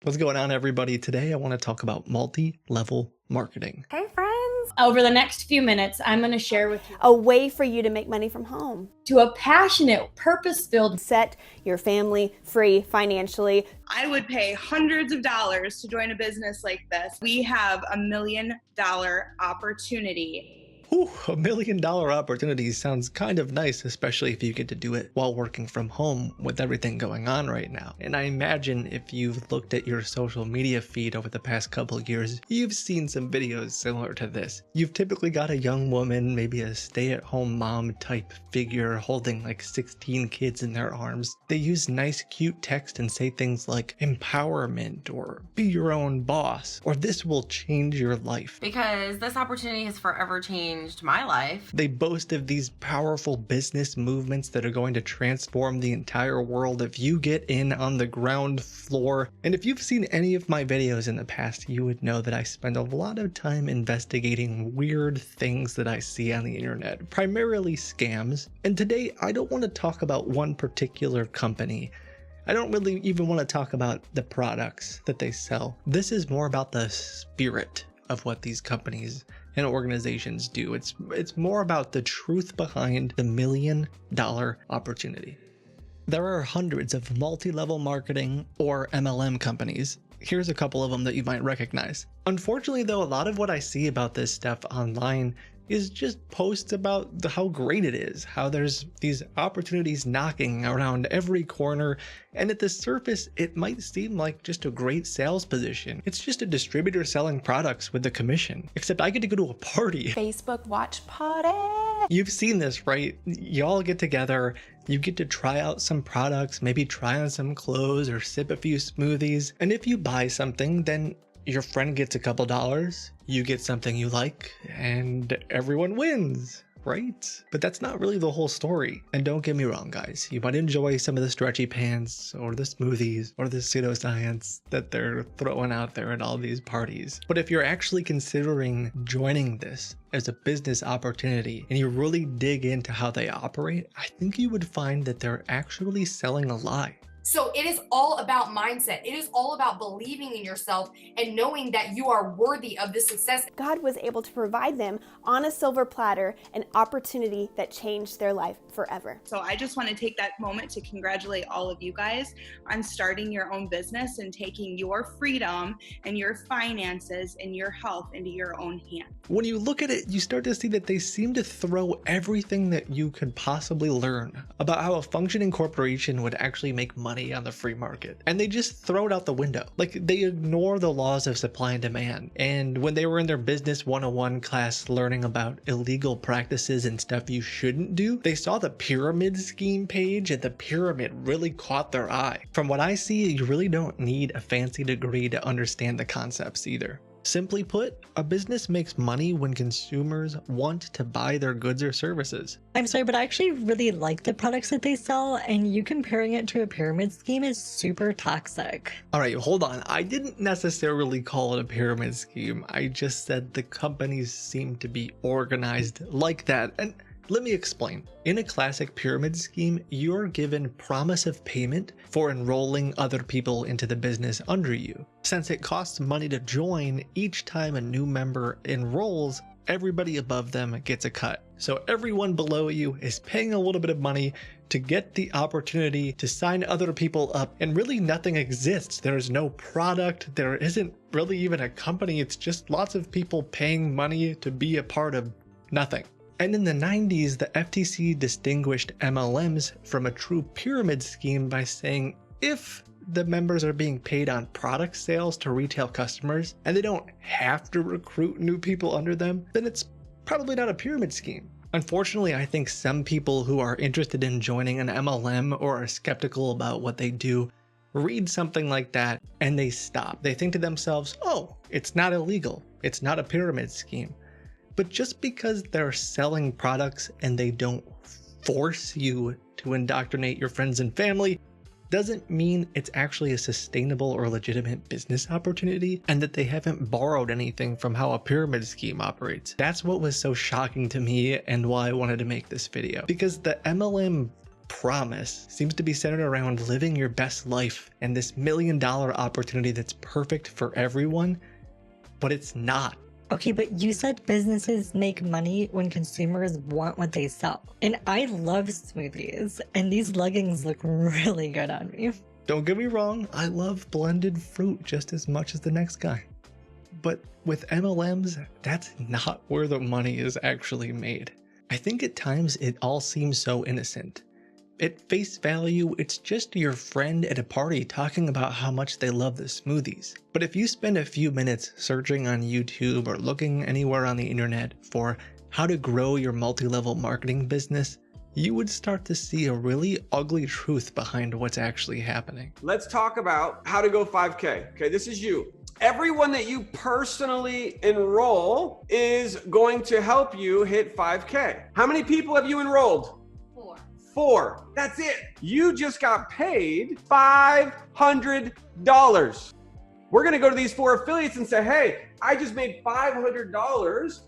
What's going on, everybody? Today I want to talk about multi-level marketing. Hey friends! Over the next few minutes, I'm going to share with you A way for you to make money from home. to a passionate, purpose-filled, Set your family free financially. I would pay hundreds of dollars to join a business like this. We have $1 million opportunity. Whew, $1 million opportunity sounds kind of nice, especially if you get to do it while working from home with everything going on right now. And I imagine if you've looked at your social media feed over the past couple of years, you've seen some videos similar to this. You've typically got a young woman, maybe a stay-at-home mom type figure holding like 16 kids in their arms. They use nice cute text and say things like empowerment or be your own boss or this will change your life. Because this opportunity has forever changed my life. They boast of these powerful business movements that are going to transform the entire world if you get in on the ground floor. And if you've seen any of my videos in the past, you would know that I spend a lot of time investigating weird things that I see on the internet, primarily scams. And today, I don't want to talk about one particular company. I don't really even want to talk about the products that they sell. This is more about the spirit of what these companies and organizations do. It's more about the truth behind the $1 million opportunity. There are hundreds of multi-level marketing or MLM companies. Here's a couple of them that you might recognize. Unfortunately though, a lot of what I see about this stuff online is just posts about how great it is, how there's these opportunities knocking around every corner, and at the surface it might seem like just a great sales position. It's just a distributor selling products with a commission, except I get to go to a party. Facebook watch party. You've seen this, right? Y'all get together, you get to try out some products, maybe try on some clothes or sip a few smoothies, and if you buy something, then your friend gets a couple dollars, you get something you like, and everyone wins, right? But that's not really the whole story. And don't get me wrong, guys, you might enjoy some of the stretchy pants or the smoothies or the pseudoscience that they're throwing out there at all these parties. But if you're actually considering joining this as a business opportunity and you really dig into how they operate, I think you would find that they're actually selling a lie. So it is all about mindset. It is all about believing in yourself and knowing that you are worthy of this success. God was able to provide them on a silver platter an opportunity that changed their life forever. So I just want to take that moment to congratulate all of you guys on starting your own business and taking your freedom and your finances and your health into your own hands. When you look at it, you start to see that they seem to throw everything that you could possibly learn about how a functioning corporation would actually make money on the free market, and they just throw it out the window. Like, they ignore the laws of supply and demand. And when they were in their business 101 class learning about illegal practices and stuff you shouldn't do, they saw the pyramid scheme page, and the pyramid really caught their eye. From what I see, you really don't need a fancy degree to understand the concepts either. Simply put, a business makes money when consumers want to buy their goods or services. I'm sorry, but I actually really like the products that they sell, and you comparing it to a pyramid scheme is super toxic. All right, hold on. I didn't necessarily call it a pyramid scheme. I just said the companies seem to be organized like that. And let me explain. In a classic pyramid scheme, you're given promise of payment for enrolling other people into the business under you. Since it costs money to join, each time a new member enrolls, everybody above them gets a cut. So everyone below you is paying a little bit of money to get the opportunity to sign other people up, and really nothing exists. There's no product, there isn't really even a company, it's just lots of people paying money to be a part of nothing. And in the 90s, the FTC distinguished MLMs from a true pyramid scheme by saying if the members are being paid on product sales to retail customers and they don't have to recruit new people under them, then it's probably not a pyramid scheme. Unfortunately, I think some people who are interested in joining an MLM or are skeptical about what they do read something like that and they stop. They think to themselves, oh, it's not illegal. It's not a pyramid scheme. But just because they're selling products and they don't force you to indoctrinate your friends and family doesn't mean it's actually a sustainable or legitimate business opportunity and that they haven't borrowed anything from how a pyramid scheme operates. That's what was so shocking to me and why I wanted to make this video. Because the MLM promise seems to be centered around living your best life and this $1 million opportunity that's perfect for everyone, but it's not. Okay, but you said businesses make money when consumers want what they sell. And I love smoothies, and these leggings look really good on me. Don't get me wrong, I love blended fruit just as much as the next guy. But with MLMs, that's not where the money is actually made. I think at times it all seems so innocent. At face value, it's just your friend at a party talking about how much they love the smoothies. But if you spend a few minutes searching on YouTube or looking anywhere on the internet for how to grow your multi-level marketing business, you would start to see a really ugly truth behind what's actually happening. Let's talk about how to go 5K. Okay, this is you. Everyone that you personally enroll is going to help you hit 5K. How many people have you enrolled? 4. That's it. You just got paid $500. We're going to go to these 4 affiliates and say, hey, I just made $500.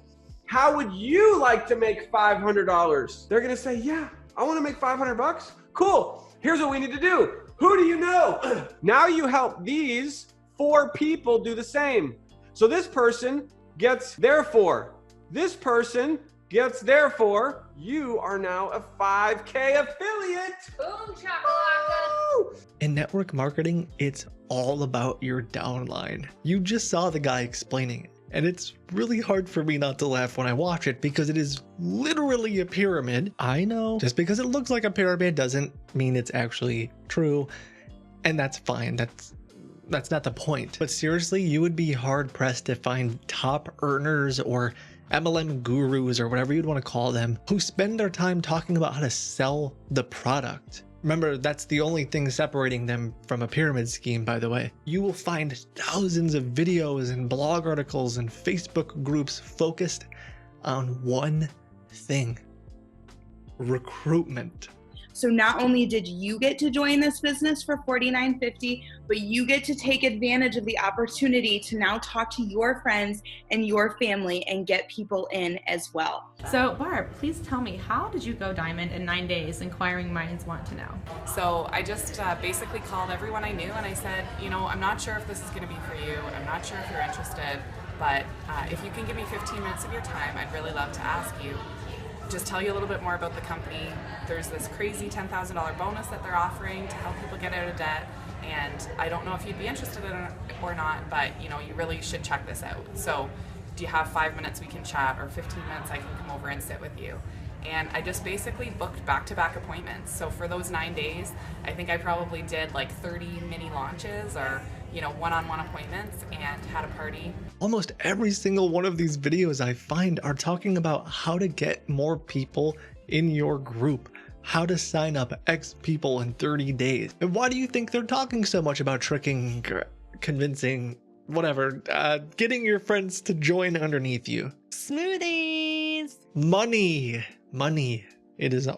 How would you like to make $500? They're going to say, yeah, I want to make 500 bucks. Cool. Here's what we need to do. Who do you know? Now you help these 4 people do the same. So this person gets their 4. This person gets their 4. You are now a 5K affiliate. Boom, chakalaka. In network marketing, it's all about your downline. You just saw the guy explaining it, and it's really hard for me not to laugh when I watch it because it is literally a pyramid. I know, just because it looks like a pyramid doesn't mean it's actually true, and that's fine. That's not the point. But seriously, you would be hard pressed to find top earners or MLM gurus or whatever you'd want to call them who spend their time talking about how to sell the product. Remember, that's the only thing separating them from a pyramid scheme, by the way. You will find thousands of videos and blog articles and Facebook groups focused on one thing: recruitment. So not only did you get to join this business for $49.50, but you get to take advantage of the opportunity to now talk to your friends and your family and get people in as well. So Barb, please tell me, how did you go diamond in 9 days? Inquiring minds want to know. So I just basically called everyone I knew and I said, you know, I'm not sure if this is going to be for you. I'm not sure if you're interested, but if you can give me 15 minutes of your time, I'd really love to ask you. Just tell you a little bit more about the company. There's this crazy $10,000 bonus that they're offering to help people get out of debt. And I don't know if you'd be interested in it or not, but you know, you really should check this out. So do you have 5 minutes we can chat, or 15 minutes I can come over and sit with you? And I just basically booked back-to-back appointments. So for those 9 days, I think I probably did like 30 mini launches or, you know, one-on-one appointments and had a party. Almost every single one of these videos I find are talking about how to get more people in your group, how to sign up X people in 30 days. And why do you think they're talking so much about tricking, convincing, whatever, getting your friends to join underneath you? Smoothies! Money. Money. It is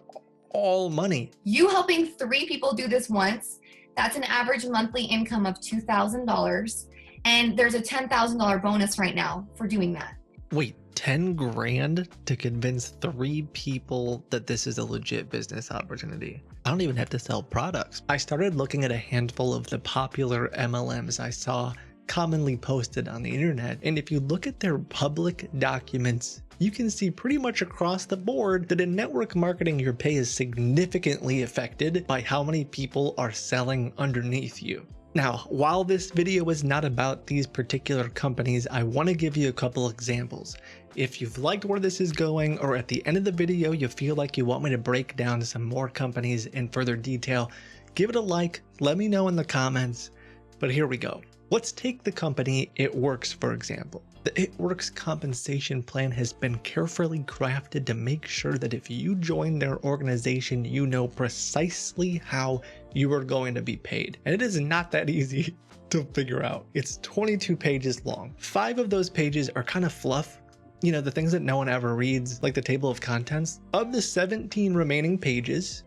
all money. You helping 3 people do this once, that's an average monthly income of $2,000. And there's a $10,000 bonus right now for doing that. Wait, 10 grand to convince 3 people that this is a legit business opportunity? I don't even have to sell products. I started looking at a handful of the popular MLMs I saw commonly posted on the internet, and if you look at their public documents, you can see pretty much across the board that in network marketing, your pay is significantly affected by how many people are selling underneath you. Now, while this video is not about these particular companies, I want to give you a couple examples. If you've liked where this is going, or at the end of the video you feel like you want me to break down some more companies in further detail, give it a like, let me know in the comments. But here we go. Let's take the company It Works, for example. The It Works compensation plan has been carefully crafted to make sure that if you join their organization, you know precisely how you are going to be paid. And it is not that easy to figure out. It's 22 pages long. 5 of those pages are kind of fluff, you know, the things that no one ever reads, like the table of contents. Of the 17 remaining pages,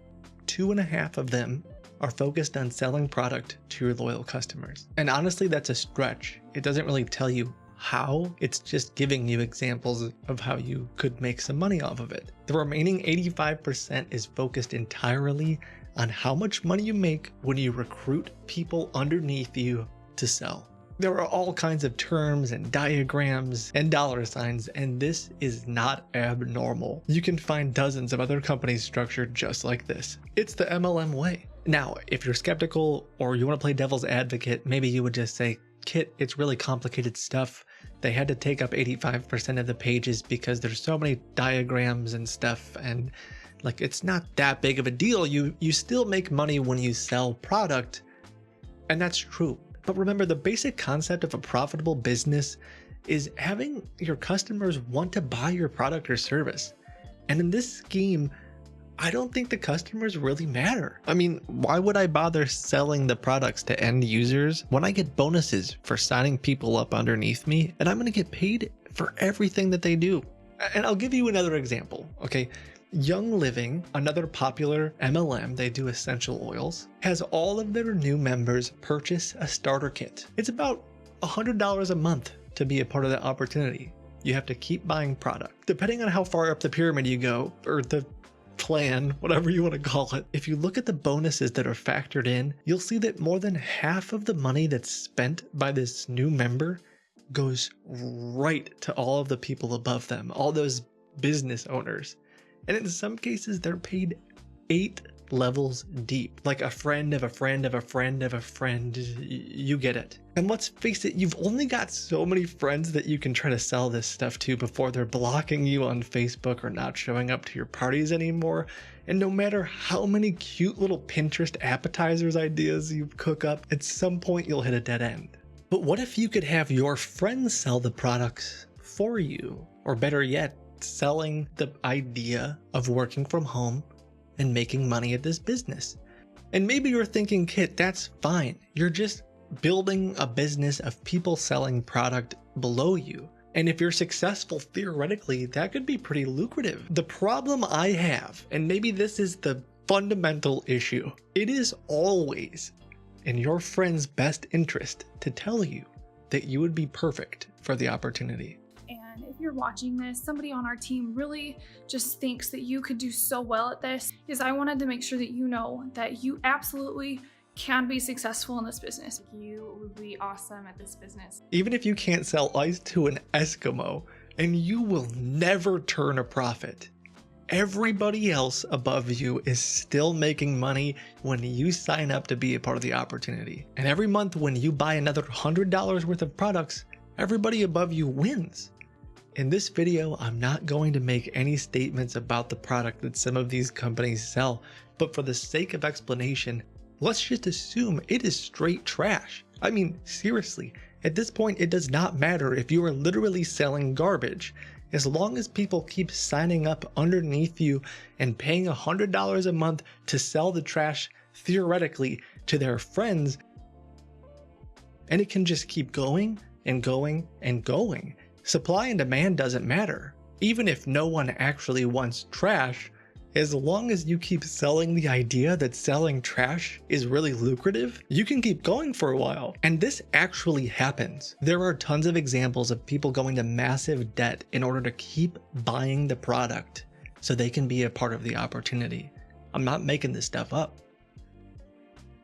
2.5 of them are focused on selling product to your loyal customers. And honestly, that's a stretch. It doesn't really tell you how, it's just giving you examples of how you could make some money off of it. The remaining 85% is focused entirely on how much money you make when you recruit people underneath you to sell. There are all kinds of terms and diagrams and dollar signs, and this is not abnormal. You can find dozens of other companies structured just like this. It's the MLM way. Now, if you're skeptical or you want to play devil's advocate, maybe you would just say, Kit, it's really complicated stuff. They had to take up 85% of the pages because there's so many diagrams and stuff, and like, it's not that big of a deal. You still make money when you sell product, and that's true. But remember, the basic concept of a profitable business is having your customers want to buy your product or service. And in this scheme, I don't think the customers really matter. I mean, why would I bother selling the products to end users when I get bonuses for signing people up underneath me, and I'm going to get paid for everything that they do? And I'll give you another example, okay? Young Living, another popular MLM, they do essential oils, has all of their new members purchase a starter kit. It's about $100 a month to be a part of the opportunity. You have to keep buying product. Depending on how far up the pyramid you go, or the plan, whatever you want to call it, if you look at the bonuses that are factored in, you'll see that more than half of the money that's spent by this new member goes right to all of the people above them, all those business owners. And in some cases, they're paid 8 levels deep, like a friend of a friend of a friend of a friend. You get it. And let's face it, you've only got so many friends that you can try to sell this stuff to before they're blocking you on Facebook or not showing up to your parties anymore. And no matter how many cute little Pinterest appetizers ideas you cook up, at some point you'll hit a dead end. But what if you could have your friends sell the products for you? Or better yet, selling the idea of working from home and making money at this business. And maybe you're thinking, Kit, that's fine. You're just building a business of people selling product below you. And if you're successful, theoretically, that could be pretty lucrative. The problem I have, and maybe this is the fundamental issue, it is always in your friend's best interest to tell you that you would be perfect for the opportunity. And if you're watching this, somebody on our team really just thinks that you could do so well at this, is I wanted to make sure that you know that you absolutely can be successful in this business. You would be awesome at this business. Even if you can't sell ice to an Eskimo, and you will never turn a profit, everybody else above you is still making money when you sign up to be a part of the opportunity. And every month when you buy another $100 worth of products, everybody above you wins. In this video, I'm not going to make any statements about the product that some of these companies sell, but for the sake of explanation, let's just assume it is straight trash. I mean, seriously, at this point, it does not matter if you are literally selling garbage. As long as people keep signing up underneath you and paying $100 a month to sell the trash, theoretically, to their friends, and it can just keep going and going and going. Supply and demand doesn't matter. Even if no one actually wants trash, as long as you keep selling the idea that selling trash is really lucrative, you can keep going for a while. And this actually happens. There are tons of examples of people going to massive debt in order to keep buying the product so they can be a part of the opportunity. I'm not making this stuff up.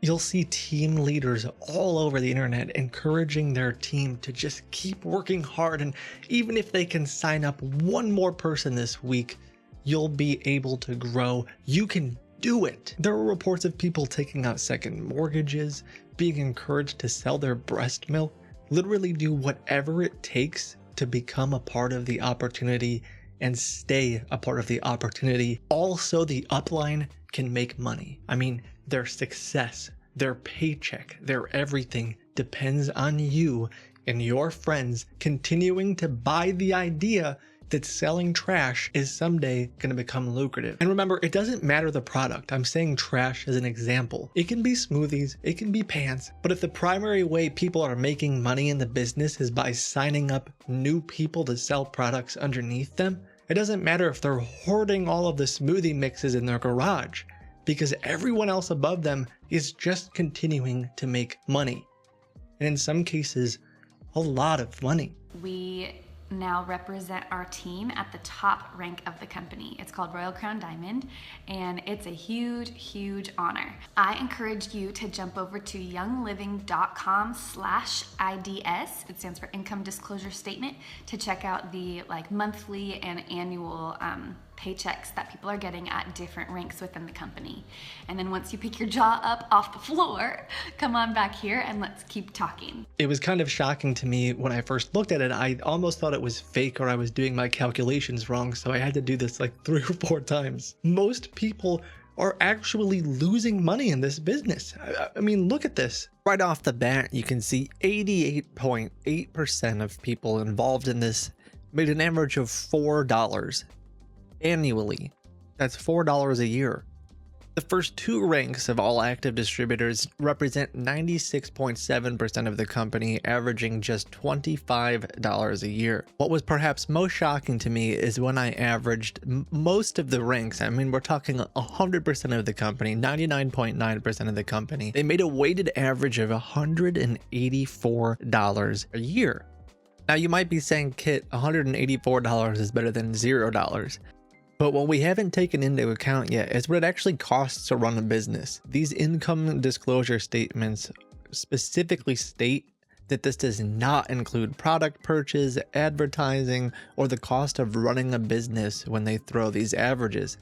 You'll see team leaders all over the internet encouraging their team to just keep working hard, and even if they can sign up one more person this week, you'll be able to grow. You can do it. There are reports of people taking out second mortgages, being encouraged to sell their breast milk, literally do whatever it takes to become a part of the opportunity and stay a part of the opportunity. Also, the upline can make money. I mean, their success, their paycheck, their everything depends on you and your friends continuing to buy the idea that selling trash is someday going to become lucrative. And remember, it doesn't matter the product. I'm saying trash as an example. It can be smoothies, it can be pants, but if the primary way people are making money in the business is by signing up new people to sell products underneath them, it doesn't matter if they're hoarding all of the smoothie mixes in their garage, because everyone else above them is just continuing to make money. And in some cases, a lot of money. We now represent our team at the top rank of the company. It's called Royal Crown Diamond, and it's a huge, huge honor. I encourage you to jump over to youngliving.com/IDS. It stands for Income Disclosure Statement, to check out the monthly and annual paychecks that people are getting at different ranks within the company. And then once you pick your jaw up off the floor, come on back here and let's keep talking. It was kind of shocking to me when I first looked at it. I almost thought it was fake or I was doing my calculations wrong, so I had to do this like 3 or 4 times. Most people are actually losing money in this business. I mean, look at this. Right off the bat, you can see 88.8% of people involved in this made an average of $4 annually. That's $4 a year. The first 2 ranks of all active distributors represent 96.7% of the company, averaging just $25 a year. What was perhaps most shocking to me is when I averaged most of the ranks. I mean, we're talking 100% of the company, 99.9% of the company. They made a weighted average of $184 a year. Now you might be saying, Kit, $184 is better than $0. But what we haven't taken into account yet is what it actually costs to run a business. These income disclosure statements specifically state that this does not include product purchase, advertising, or the cost of running a business when they throw these averages.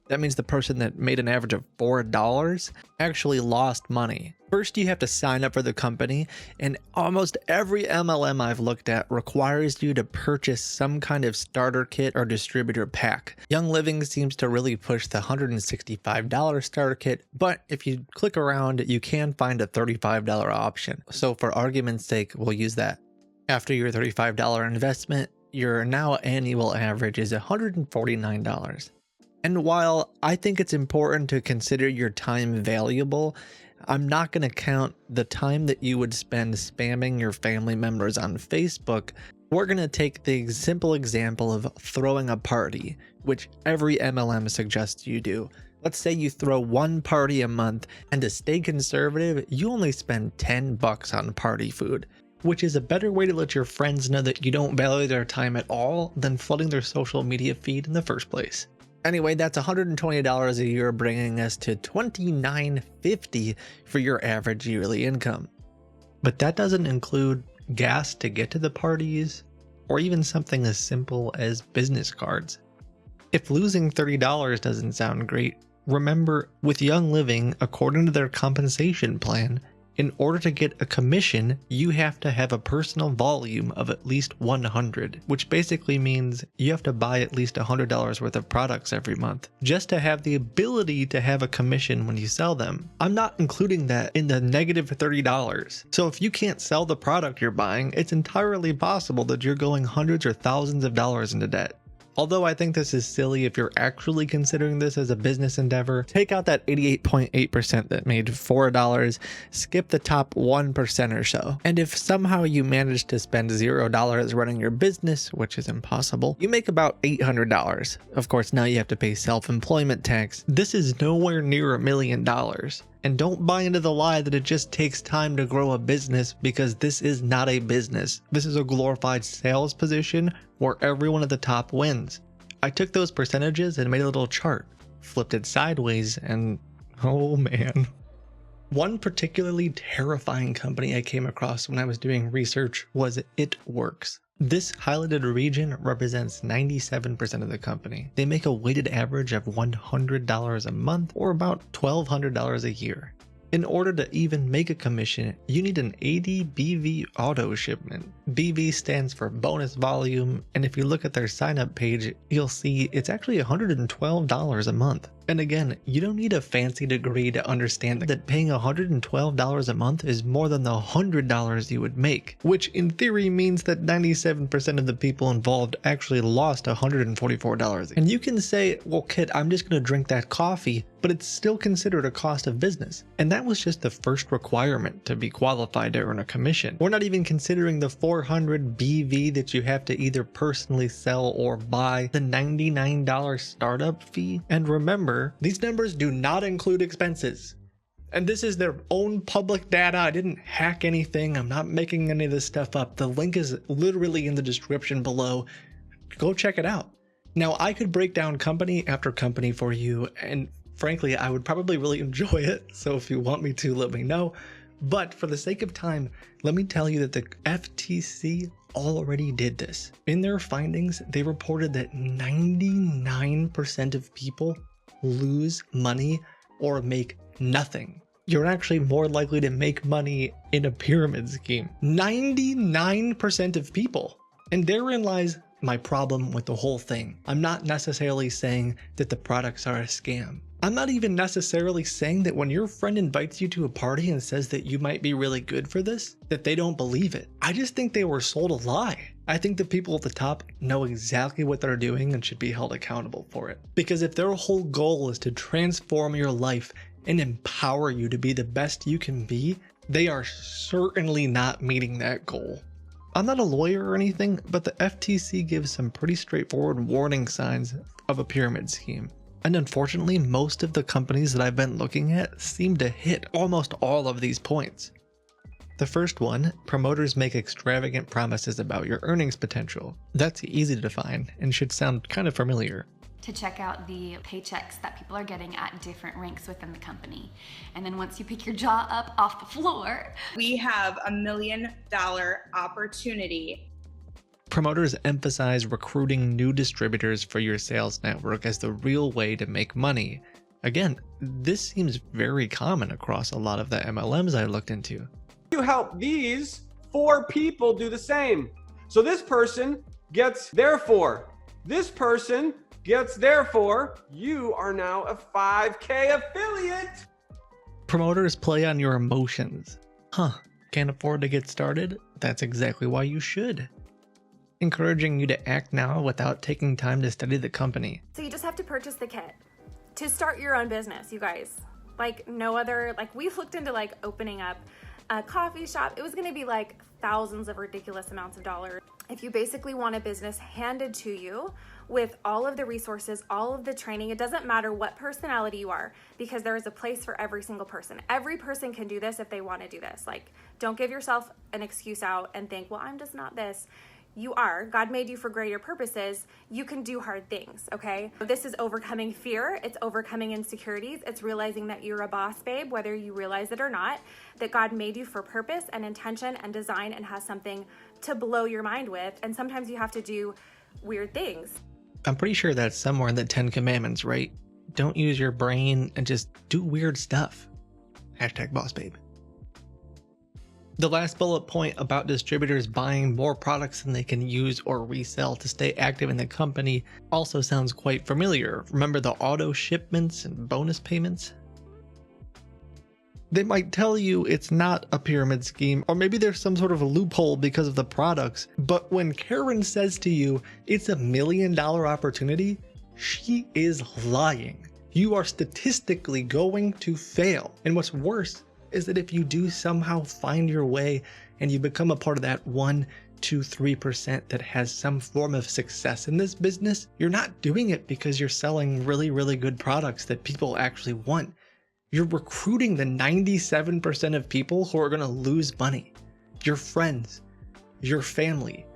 That means the person that made an average of $4 actually lost money. First, you have to sign up for the company, and almost every MLM I've looked at requires you to purchase some kind of starter kit or distributor pack. Young Living seems to really push the $165 starter kit, but if you click around, you can find a $35 option. So for argument's sake, we'll use that. After your $35 investment, your now annual average is $149. And while I think it's important to consider your time valuable, I'm not going to count the time that you would spend spamming your family members on Facebook. We're going to take the simple example of throwing a party, which every MLM suggests you do. Let's say you throw 1 party a month, and to stay conservative, you only spend $10 on party food, which is a better way to let your friends know that you don't value their time at all than flooding their social media feed in the first place. Anyway, that's $120 a year, bringing us to $29.50 for your average yearly income. But that doesn't include gas to get to the parties, or even something as simple as business cards. If losing $30 doesn't sound great, remember, with Young Living, according to their compensation plan, in order to get a commission, you have to have a personal volume of at least 100, which basically means you have to buy at least $100 worth of products every month, just to have the ability to have a commission when you sell them. I'm not including that in the negative $30. So if you can't sell the product you're buying, it's entirely possible that you're going hundreds or thousands of dollars into debt. Although I think this is silly if you're actually considering this as a business endeavor, take out that 88.8% that made $4, skip the top 1% or so. And if somehow you manage to spend $0 running your business, which is impossible, you make about $800. Of course, now you have to pay self-employment tax. This is nowhere near $1 million. And don't buy into the lie that it just takes time to grow a business, because this is not a business. This is a glorified sales position where everyone at the top wins. I took those percentages and made a little chart, flipped it sideways, and oh man. One particularly terrifying company I came across when I was doing research was It Works. This highlighted region represents 97% of the company. They make a weighted average of $100 a month, or about $1,200 a year. In order to even make a commission, you need an 80 BV auto shipment. BV stands for bonus volume, and if you look at their sign up page, you'll see it's actually $112 a month. And again, you don't need a fancy degree to understand that paying $112 a month is more than the $100 you would make, which in theory means that 97% of the people involved actually lost $144. And you can say, well, Kit, I'm just going to drink that coffee, but it's still considered a cost of business. And that was just the first requirement to be qualified to earn a commission. We're not even considering the 400 BV that you have to either personally sell or buy, the $99 startup fee. And remember, these numbers do not include expenses. And this is their own public data. I didn't hack anything. I'm not making any of this stuff up. The link is literally in the description below. Go check it out. Now, I could break down company after company for you, and frankly, I would probably really enjoy it. So if you want me to, let me know. But for the sake of time, let me tell you that the FTC already did this. In their findings, they reported that 99% of people lose money or make nothing. You're actually more likely to make money in a pyramid scheme. 99% of people. And therein lies my problem with the whole thing. I'm not necessarily saying that the products are a scam. I'm not even necessarily saying that when your friend invites you to a party and says that you might be really good for this, that they don't believe it. I just think they were sold a lie. I think the people at the top know exactly what they're doing and should be held accountable for it. Because if their whole goal is to transform your life and empower you to be the best you can be, they are certainly not meeting that goal. I'm not a lawyer or anything, but the FTC gives some pretty straightforward warning signs of a pyramid scheme. And unfortunately, most of the companies that I've been looking at seem to hit almost all of these points. The first one, promoters make extravagant promises about your earnings potential. That's easy to define and should sound kind of familiar. To check out the paychecks that people are getting at different ranks within the company. And then once you pick your jaw up off the floor, we have $1 million opportunity. Promoters emphasize recruiting new distributors for your sales network as the real way to make money. Again, this seems very common across a lot of the MLMs I looked into. You help these 4 people do the same. So this person gets therefore. This person gets therefore. You are now a 5K affiliate. Promoters play on your emotions. Can't afford to get started? That's exactly why you should. Encouraging you to act now without taking time to study the company. So you just have to purchase the kit to start your own business, you guys. Like no other, like we looked into like opening up a coffee shop. It was gonna be like thousands of ridiculous amounts of dollars. If you basically want a business handed to you with all of the resources, all of the training, it doesn't matter what personality you are, because there is a place for every single person. Every person can do this if they want to do this. Like, don't give yourself an excuse out and think, well, I'm just not this. You are. God made you for greater purposes. You can do hard things, okay? This is overcoming fear. It's overcoming insecurities. It's realizing that you're a boss, babe, whether you realize it or not, that God made you for purpose and intention and design and has something to blow your mind with. And sometimes you have to do weird things. I'm pretty sure that's somewhere in the 10 Commandments, right? Don't use your brain and just do weird stuff. #BossBabe. The last bullet point about distributors buying more products than they can use or resell to stay active in the company also sounds quite familiar. Remember the auto shipments and bonus payments? They might tell you it's not a pyramid scheme, or maybe there's some sort of a loophole because of the products, but when Karen says to you it's $1 million opportunity, she is lying. You are statistically going to fail. And what's worse is that if you do somehow find your way and you become a part of that 1, 2, 3% that has some form of success in this business, you're not doing it because you're selling really, really good products that people actually want. You're recruiting the 97% of people who are going to lose money. Your friends, your family.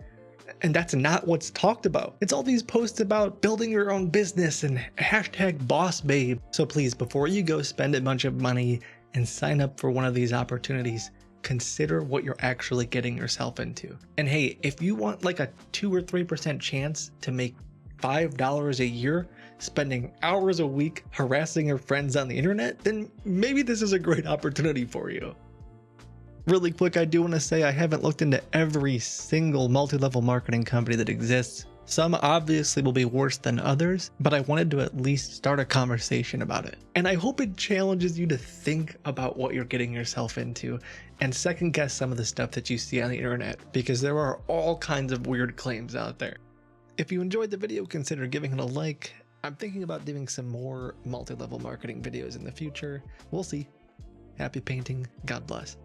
And that's not what's talked about. It's all these posts about building your own business and #BossBabe. So please, before you go spend a bunch of money and sign up for one of these opportunities, consider what you're actually getting yourself into. And hey, if you want like a 2 or 3% chance to make $5 a year, spending hours a week harassing your friends on the internet, then maybe this is a great opportunity for you. Really quick, I do want to say I haven't looked into every single multi-level marketing company that exists. Some obviously will be worse than others, but I wanted to at least start a conversation about it. And I hope it challenges you to think about what you're getting yourself into and second guess some of the stuff that you see on the internet, because there are all kinds of weird claims out there. If you enjoyed the video, consider giving it a like. I'm thinking about doing some more multi-level marketing videos in the future. We'll see. Happy painting. God bless.